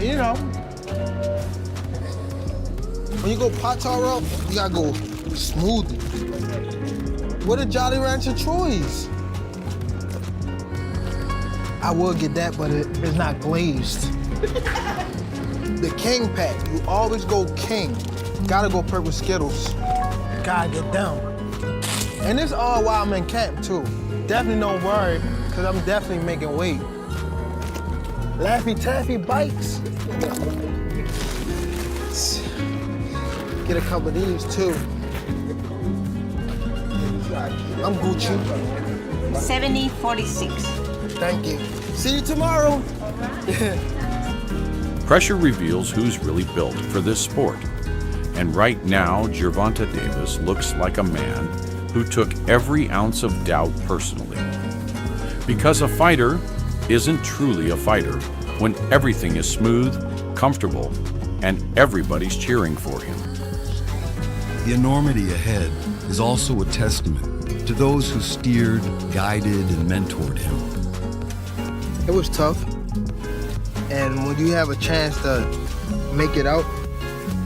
you know, when you go pot-tar route, you gotta go smooth. What a Jolly Rancher Troy's. I will get that, but it's not glazed. The King pack, you always go King. Gotta go purple Skittles. Gotta get them. And this all while I'm in camp too. Definitely don't worry, cause I'm definitely making weight. Laffy Taffy bikes. Get a couple of these too. I'm Gucci. 7046. Thank you. See you tomorrow. Pressure reveals who's really built for this sport. And right now, Gervonta Davis looks like a man who took every ounce of doubt personally. Because a fighter isn't truly a fighter when everything is smooth, comfortable, and everybody's cheering for him. The enormity ahead is also a testament to those who steered, guided, and mentored him. It was tough. And when you have a chance to make it out,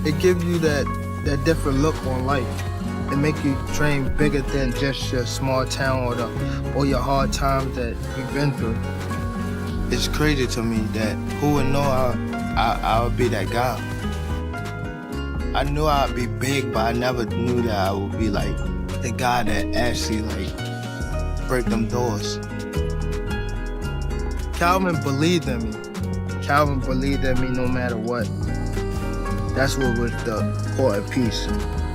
it gives you that different look on life. It makes you train bigger than just your small town or your hard times that you've been through. It's crazy to me that who would know I would be that guy. I knew I'd be big, but I never knew that I would be like the guy that actually like break them doors. Calvin believed in me. Calvin believed in me no matter what. That's what was the important piece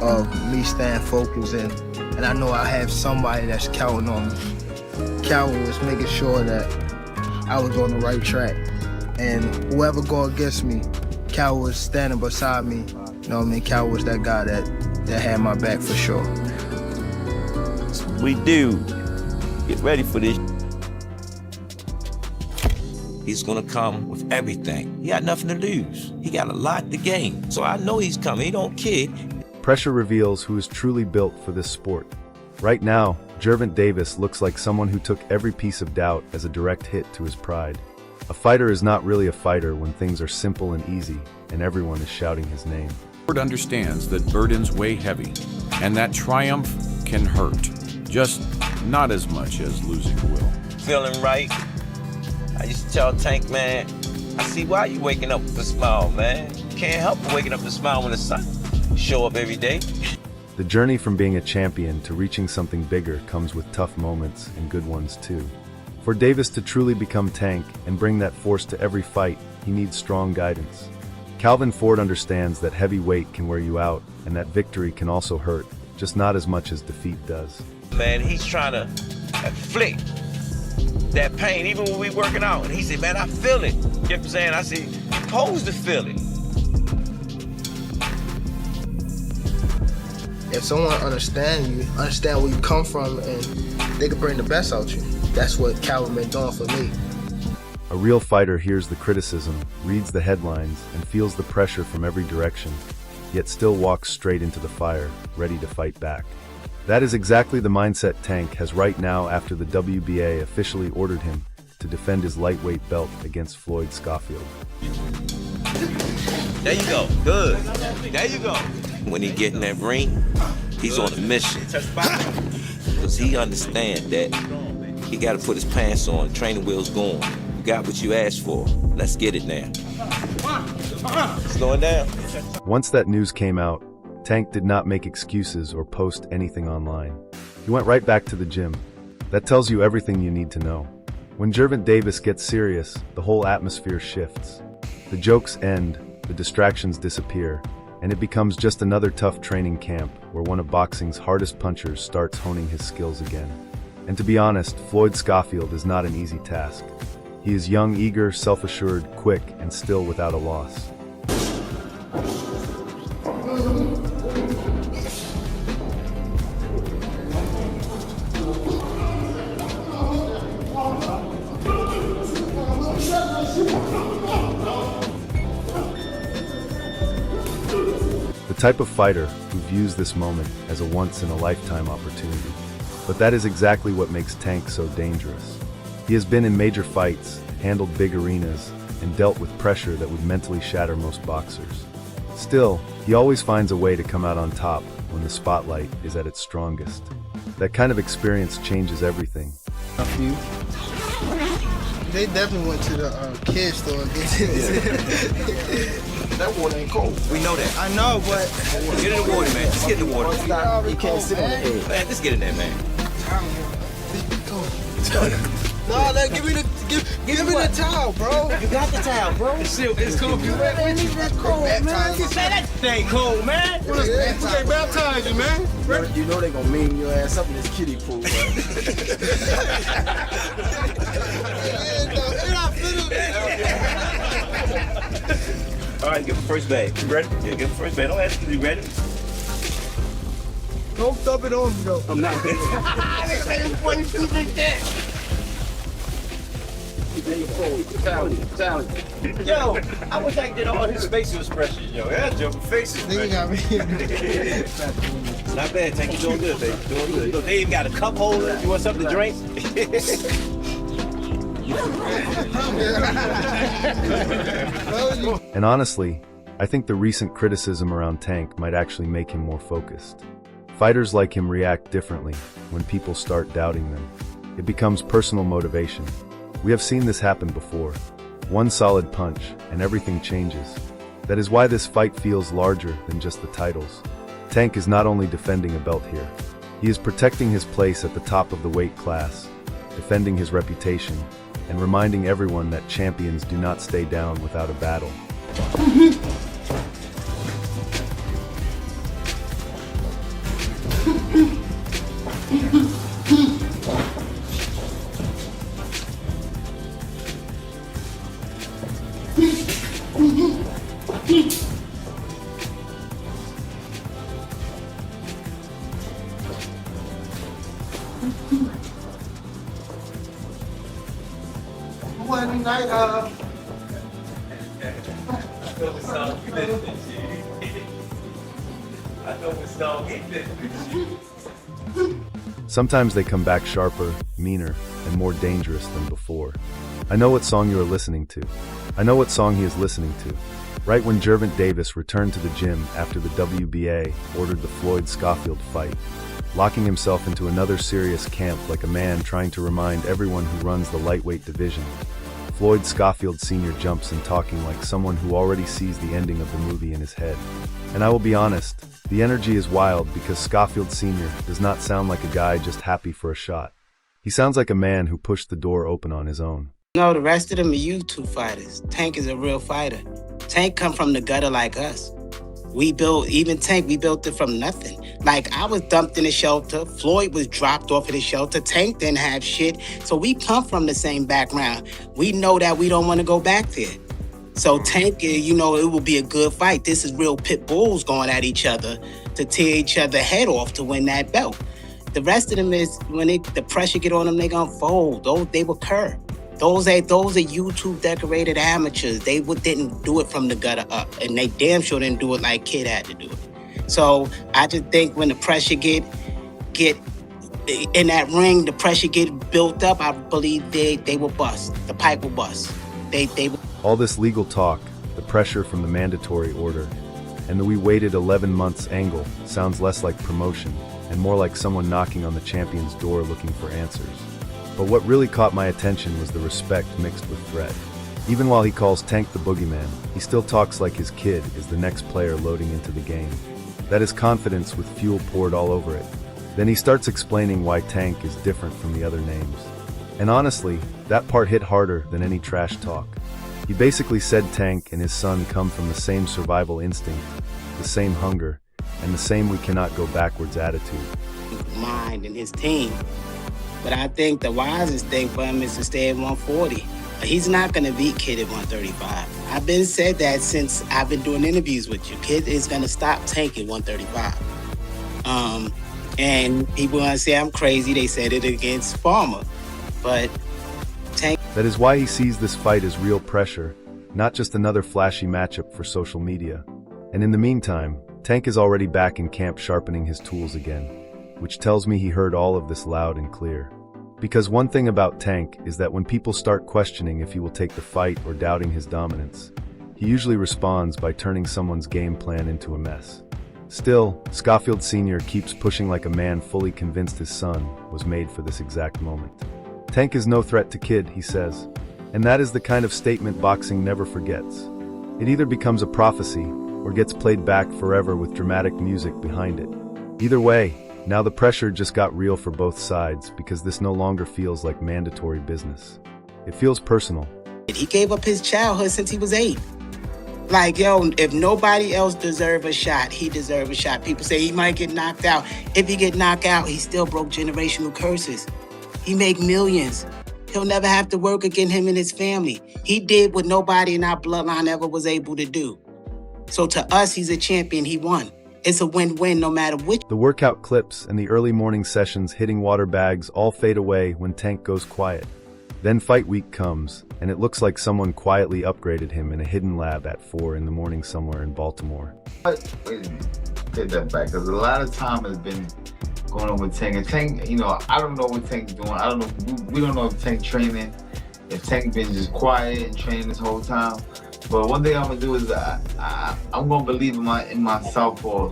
of me staying focused and I know I have somebody that's counting on me. Calvin was making sure that I was on the right track. And whoever go against me, Calvin was standing beside me. You know what I mean? Calvin was that guy that had my back for sure. We do. Get ready for this. He's gonna come with everything. He got nothing to lose. He got a lot to gain. So I know he's coming. He don't kid. Pressure reveals who is truly built for this sport. Right now, Gervonta Davis looks like someone who took every piece of doubt as a direct hit to his pride. A fighter is not really a fighter when things are simple and easy and everyone is shouting his name. Ford understands that burdens weigh heavy and that triumph can hurt, just not as much as losing a will. Feeling right. I used to tell Tank, man, I see why you waking up with a smile, man. You can't help but waking up with a smile when the sun show up every day. The journey from being a champion to reaching something bigger comes with tough moments and good ones too. For Davis to truly become Tank and bring that force to every fight, he needs strong guidance. Calvin Ford understands that heavy weight can wear you out and that victory can also hurt, just not as much as defeat does. Man, he's trying to inflict that pain even when we working out. And he said, man, I feel it. You know what I'm saying? I said, you're supposed to feel it. If someone understands you, understand where you come from, and they can bring the best out of you. That's what Calvin been doing for me. A real fighter hears the criticism, reads the headlines, and feels the pressure from every direction, yet still walks straight into the fire, ready to fight back. That is exactly the mindset Tank has right now after the WBA officially ordered him to defend his lightweight belt against Floyd Schofield. There you go. Good. There you go. When he get in that ring, he's on a mission. Because he understands that he got to put his pants on, training wheels going. You got what you asked for. Let's get it now. Slowing down. Once that news came out, Tank did not make excuses or post anything online. He went right back to the gym. That tells you everything you need to know. When Gervonta Davis gets serious, the whole atmosphere shifts. The jokes end, the distractions disappear, and it becomes just another tough training camp where one of boxing's hardest punchers starts honing his skills again. And to be honest, Floyd Schofield is not an easy task. He is young, eager, self-assured, quick, and still without a loss. The type of fighter who views this moment as a once-in-a-lifetime opportunity. But that is exactly what makes Tank so dangerous. He has been in major fights, handled big arenas, and dealt with pressure that would mentally shatter most boxers. Still, he always finds a way to come out on top when the spotlight is at its strongest. That kind of experience changes everything. A few. They definitely went to the kids store and get this. That water ain't cold. We know that. I know, but Get in the water, man. Just get in the water. you can't sit on the head. Man, just get in there, man. No, give me the towel, bro. You got the towel, bro. It's cold. Man, that's cold, man. That ain't cold, man. We can't baptize you, man. You know they gonna mean your ass up in this kiddie pool, bro. All right, give him first bag. You ready? Yeah, give him first bag. Don't ask if you ready. Don't thump it on me, though. I'm not. Yo, I wish I could get all his facial expressions, yo. Yeah, jumping faces, Nigga got me. It's not bad, Tank. You doing good, baby. Doing good. Look, they even got a cup holder. You want something to drink? And honestly, I think the recent criticism around Tank might actually make him more focused. Fighters like him react differently when people start doubting them. It becomes personal motivation. We have seen this happen before. One solid punch, and everything changes. That is why this fight feels larger than just the titles. Tank is not only defending a belt here, he is protecting his place at the top of the weight class, defending his reputation, and reminding everyone that champions do not stay down without a battle. One night, Sometimes they come back sharper, meaner, and more dangerous than before. I know what song you are listening to. I know what song he is listening to. Right when Gervonta Davis returned to the gym after the WBA ordered the Floyd Schofield fight, locking himself into another serious camp like a man trying to remind everyone who runs the lightweight division. Floyd Schofield Sr. jumps in talking like someone who already sees the ending of the movie in his head. And I will be honest, the energy is wild because Schofield Sr. does not sound like a guy just happy for a shot. He sounds like a man who pushed the door open on his own. No, the rest of them are YouTube fighters. Tank is a real fighter. Tank come from the gutter like us. We built it from nothing. Like, I was dumped in a shelter. Floyd was dropped off of the shelter. Tank didn't have shit. So we come from the same background. We know that we don't want to go back there. So Tank, it will be a good fight. This is real pit bulls going at each other to tear each other head off to win that belt. The rest of them is, when the pressure get on them, they gonna fold. They will curve. Those are YouTube decorated amateurs. They didn't do it from the gutter up, and they damn sure didn't do it like Kid had to do it. So I just think when the pressure get in that ring, the pressure get built up, I believe they will bust. The pipe will bust. They will. All this legal talk, the pressure from the mandatory order, and the "we waited 11 months" angle sounds less like promotion and more like someone knocking on the champion's door looking for answers. But what really caught my attention was the respect mixed with threat. Even while he calls Tank the boogeyman, he still talks like his kid is the next player loading into the game. That is confidence with fuel poured all over it. Then he starts explaining why Tank is different from the other names. And honestly, that part hit harder than any trash talk. He basically said Tank and his son come from the same survival instinct, the same hunger, and the same we cannot go backwards attitude. Mind and his team. But I think the wisest thing for him is to stay at 140. He's not going to beat Kid at 135. I've been said that since I've been doing interviews with you. Kid is going to stop Tank at 135. And people want to say I'm crazy. They said it against Farmer. But Tank... That is why he sees this fight as real pressure, not just another flashy matchup for social media. And in the meantime, Tank is already back in camp sharpening his tools again, which tells me he heard all of this loud and clear. Because one thing about Tank is that when people start questioning if he will take the fight or doubting his dominance, he usually responds by turning someone's game plan into a mess. Still, Schofield Sr. keeps pushing like a man fully convinced his son was made for this exact moment. Tank is no threat to Kid, he says, and that is the kind of statement boxing never forgets. It either becomes a prophecy or gets played back forever with dramatic music behind it. Either way, now the pressure just got real for both sides because this no longer feels like mandatory business. It feels personal. He gave up his childhood since he was 8. Like, yo, if nobody else deserve a shot, he deserve a shot. People say he might get knocked out. If he get knocked out, he still broke generational curses. He make millions. He'll never have to work again, him and his family. He did what nobody in our bloodline ever was able to do. So to us, he's a champion. He won. It's a win-win no matter which. The workout clips and the early morning sessions hitting water bags all fade away when Tank goes quiet. Then fight week comes, and it looks like someone quietly upgraded him in a hidden lab at 4 in the morning somewhere in Baltimore. Wait a minute, take that back, because a lot of time has been going on with Tank. And Tank, you know, I don't know what Tank's doing. I don't know, we don't know if Tank training, if Tank been just quiet and training this whole time. But one thing I'm gonna do is I'm gonna believe in my southpaw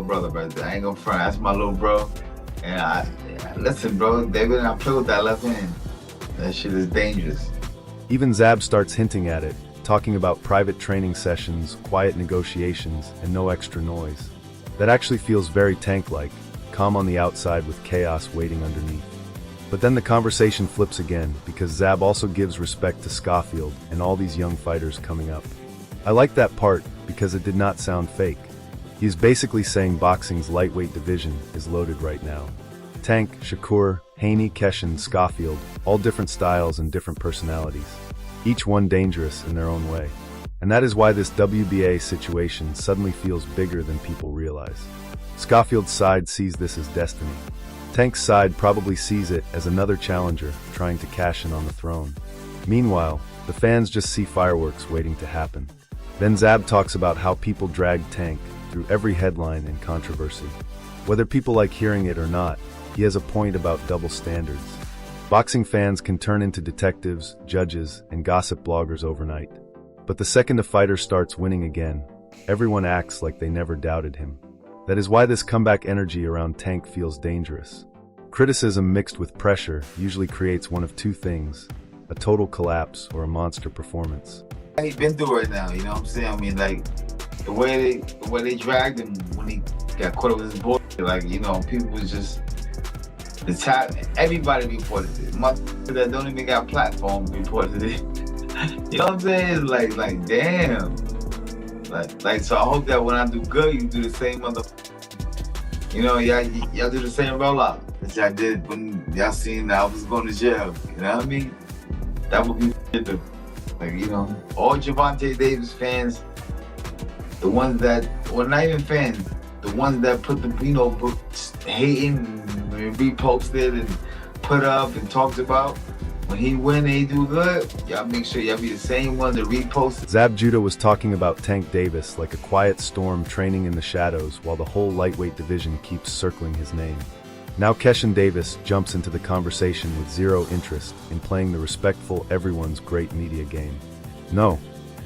brother right there. I ain't gonna front. That's my little bro. And listen, bro, they better not play with that left hand. That shit is dangerous. Even Zab starts hinting at it, talking about private training sessions, quiet negotiations, and no extra noise. That actually feels very Tank-like, calm on the outside with chaos waiting underneath. But then the conversation flips again, because Zab also gives respect to Schofield and all these young fighters coming up. I like that part because it did not sound fake. He is basically saying boxing's lightweight division is loaded right now. Tank, Shakur, Haney, Keshin, Schofield, all different styles and different personalities, each one dangerous in their own way. And that is why this WBA situation suddenly feels bigger than people realize. Schofield's side sees this as destiny. Tank's side probably sees it as another challenger trying to cash in on the throne. Meanwhile, the fans just see fireworks waiting to happen. Then Zab talks about how people dragged Tank through every headline and controversy. Whether people like hearing it or not, he has a point about double standards. Boxing fans can turn into detectives, judges, and gossip bloggers overnight. But the second a fighter starts winning again, everyone acts like they never doubted him. That is why this comeback energy around Tank feels dangerous. Criticism mixed with pressure usually creates one of two things: a total collapse or a monster performance. He's been through it now, you know what I'm saying? I mean, like, the way they dragged him when he got caught up with his bullshit, like, you know, people was just, the top, everybody reported it. Motherfuckers that don't even got platforms reported it. You know what I'm saying? It's like, damn. Like, so I hope that when I do good, you do the same you know, y'all do the same rollout that y'all did when y'all seen I was going to jail. You know what I mean? That would be good. Like, you know, all Gervonta Davis fans, the ones that, well, not even fans, the ones that put the, you know, hating and reposted and put up and talked about, when he win and he do good, y'all make sure y'all be the same ones that repost. Zab Judah was talking about Tank Davis like a quiet storm training in the shadows while the whole lightweight division keeps circling his name. Now Keshin Davis jumps into the conversation with zero interest in playing the respectful everyone's great media game. No,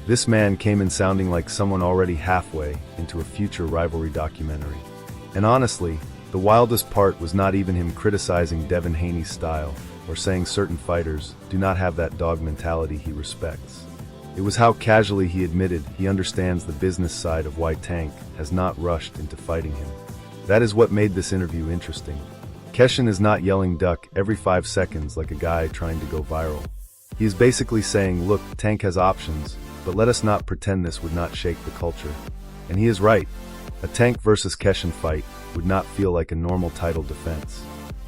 this man came in sounding like someone already halfway into a future rivalry documentary. And honestly, the wildest part was not even him criticizing Devin Haney's style or saying certain fighters do not have that dog mentality he respects. It was how casually he admitted he understands the business side of why Tank has not rushed into fighting him. That is what made this interview interesting. Keshin is not yelling duck every 5 seconds like a guy trying to go viral. He is basically saying, look, Tank has options, but let us not pretend this would not shake the culture. And he is right. A Tank versus Keshin fight would not feel like a normal title defense.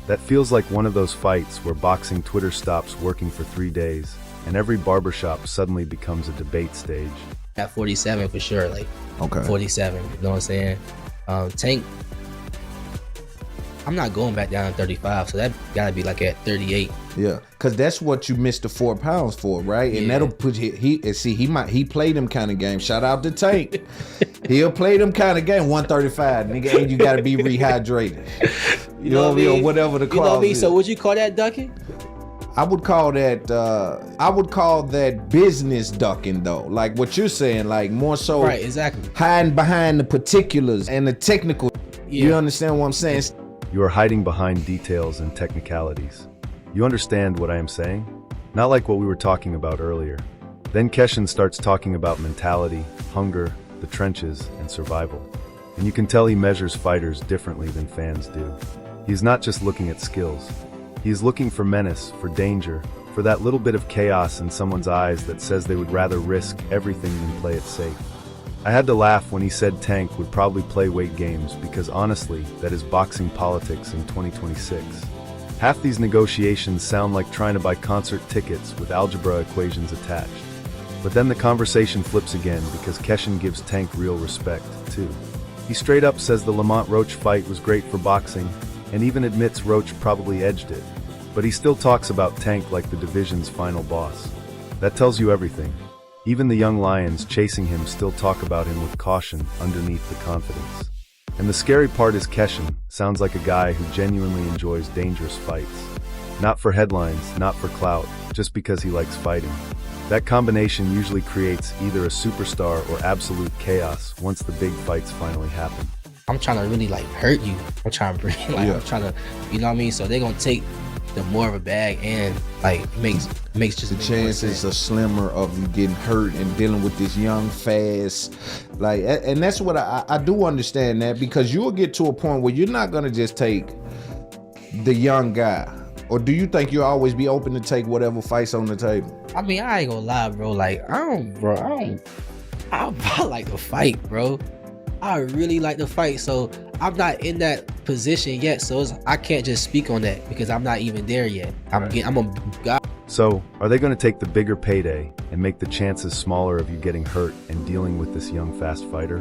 That feels like one of those fights where boxing Twitter stops working for 3 days and every barbershop suddenly becomes a debate stage. At 47 for sure, like, okay. 47, you know what I'm saying? Tank, I'm not going back down to 35, so that gotta be like at 38. Yeah, cause that's what you missed the 4 pounds for, right? And that'll put he play them kind of games. Shout out to Tank. He'll play them kind of game. 135, nigga, and you gotta be rehydrated. You know what I mean? Or whatever the clause. You know what I mean? is. So would you call that ducking? I would call that business ducking though. Like what you're saying, like more so Right, exactly. hiding behind the particulars and the technical. You understand what I'm saying? You are hiding behind details and technicalities. You understand what I am saying? Not like what we were talking about earlier. Then Keshin starts talking about mentality, hunger, the trenches, and survival. And you can tell he measures fighters differently than fans do. He's not just looking at skills. He is looking for menace, for danger, for that little bit of chaos in someone's eyes that says they would rather risk everything than play it safe. I had to laugh when he said Tank would probably play weight games because honestly, that is boxing politics in 2026. Half these negotiations sound like trying to buy concert tickets with algebra equations attached. But then the conversation flips again because Keshin gives Tank real respect, too. He straight up says the Lamont Roach fight was great for boxing, and even admits Roach probably edged it. But he still talks about Tank like the division's final boss. That tells you everything. Even the young lions chasing him still talk about him with caution underneath the confidence. And the scary part is Keshin sounds like a guy who genuinely enjoys dangerous fights. Not for headlines, not for clout, just because he likes fighting. That combination usually creates either a superstar or absolute chaos once the big fights finally happen. I'm trying to really like hurt you. I'm trying to bring I'm trying to, you know what I mean? So they're gonna take the more of a bag and like makes just the chances are slimmer of you getting hurt and dealing with this young, fast, like, and that's what I do understand that, because you'll get to a point where you're not gonna just take the young guy. Or do you think you'll always be open to take whatever fights on the table? I mean, I ain't gonna lie, bro. Like, I like to fight, bro. I really like to fight, so I'm not in that position yet. So I can't just speak on that because I'm not even there yet. I'm a guy. So, are they going to take the bigger payday and make the chances smaller of you getting hurt and dealing with this young, fast fighter?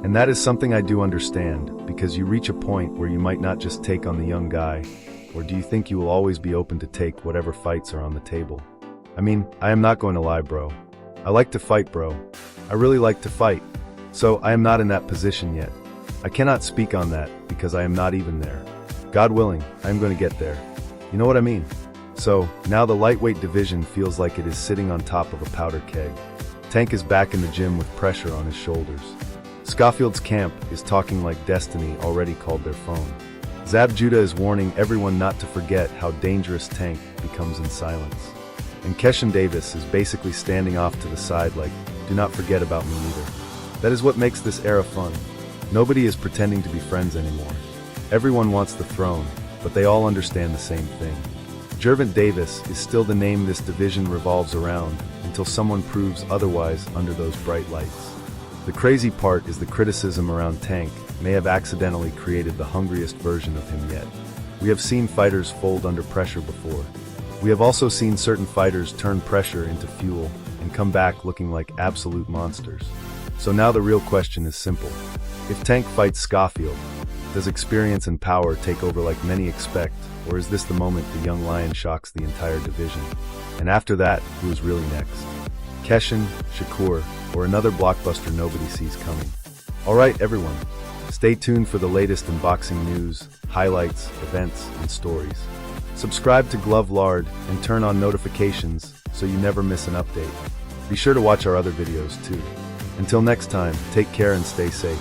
And that is something I do understand, because you reach a point where you might not just take on the young guy, or do you think you will always be open to take whatever fights are on the table? I mean, I am not going to lie, bro. I like to fight, bro. I really like to fight. So I am not in that position yet. I cannot speak on that because I am not even there. God willing, I am going to get there. You know what I mean? So now the lightweight division feels like it is sitting on top of a powder keg. Tank is back in the gym with pressure on his shoulders. Schofield's camp is talking like Destiny already called their phone. Zab Judah is warning everyone not to forget how dangerous Tank becomes in silence. And Keshin Davis is basically standing off to the side like, do not forget about me either. That is what makes this era fun. Nobody is pretending to be friends anymore. Everyone wants the throne, but they all understand the same thing. Gervonta Davis is still the name this division revolves around until someone proves otherwise under those bright lights. The crazy part is the criticism around Tank may have accidentally created the hungriest version of him yet. We have seen fighters fold under pressure before. We have also seen certain fighters turn pressure into fuel and come back looking like absolute monsters. So now the real question is simple. If Tank fights Schofield, does experience and power take over like many expect, or is this the moment the young lion shocks the entire division? And after that, who is really next? Keshin, Shakur, or another blockbuster nobody sees coming? Alright everyone, stay tuned for the latest in boxing news, highlights, events, and stories. Subscribe to Glove Lard and turn on notifications so you never miss an update. Be sure to watch our other videos too. Until next time, take care and stay safe.